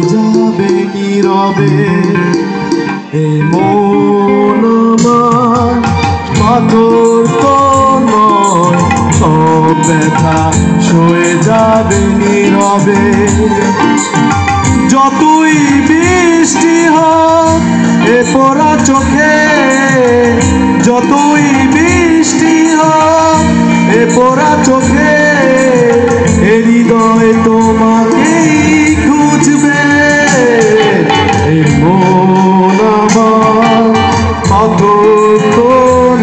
যাবে নীরবে এই মন আমার পাথর তো নয়, সব ব্যথা সয়ে যাবে নীরবে। যতই বৃষ্টি হোক এ পোড়া চোখে, যতই বৃষ্টি হোক এ পোড়া চোখে, এ হৃদয় তোমাকেই খুঁজবে। এই মন আমার পাথর তো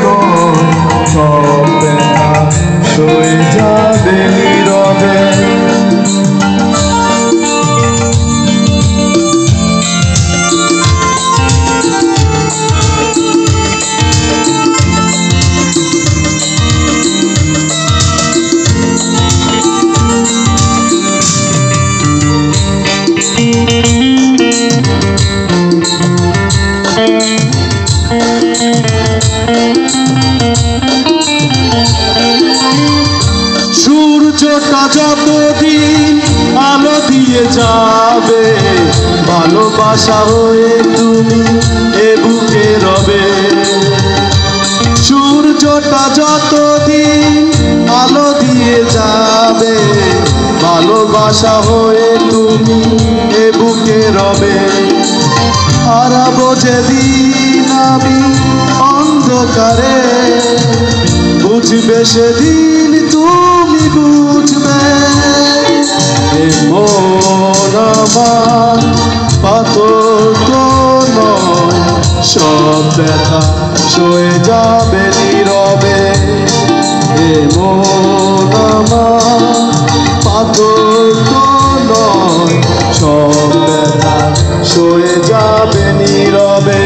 নয়, সব ব্যথা সয়ে যাবে নীরবে। সূর্যটা যতদিন আলো দিয়ে যাবে, ভালোবাসা হয়ে তুমি এ বুকে রবে। সূর্যটা যতদিন আলো দিয়ে যাবে, ভালোবাসা হয়ে তুমি এ বুকে রবে। হারাবো যেদিন আমি অন্ধকারে, বুঝবে সেদিন তুমি বুঝবে। এ মন আমার পাথর তো নয়, সব ব্যথা সয়ে যাবে নীরবে। এ মন আমার পাথর তো নয়, সব ব্যথা সয়ে যাবে নীরবে।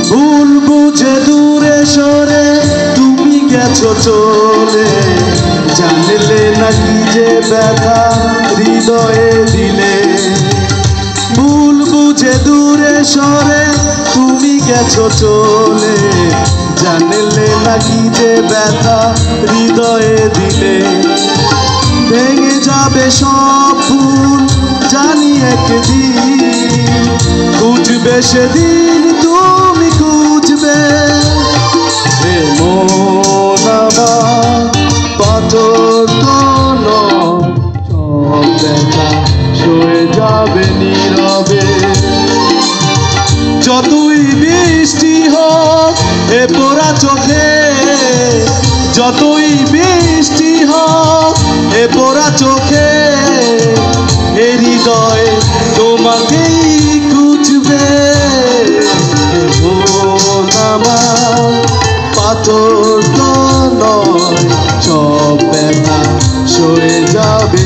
ভুল বুঝে দূরে সরে তুমি গেছো চলে, জানলে নাকি যে ব্যথা হৃদয়ে দিলে। ভুল বুঝে দূরে সরে তুমি গেছো চলে, জানলে নাকি যে ব্যথা হৃদয়ে দিলে। ভেঙে যাবে সব ফুল জানি একদিন, খুঁজবে সেদিন তুমি খুঁজবে। এ মন আমার পাথর তো নয়, সব ব্যথা সয়ে যাবে নীরবে। যতই বৃষ্টি হোক এ পোড়া চোখে, যতই বৃষ্টি হোক এ পোড়া চোখে, এ হৃদয় তোমাকেই খুঁজবে। মন আমার পাথর তো নয়, সব ব্যথা সয়ে যাবে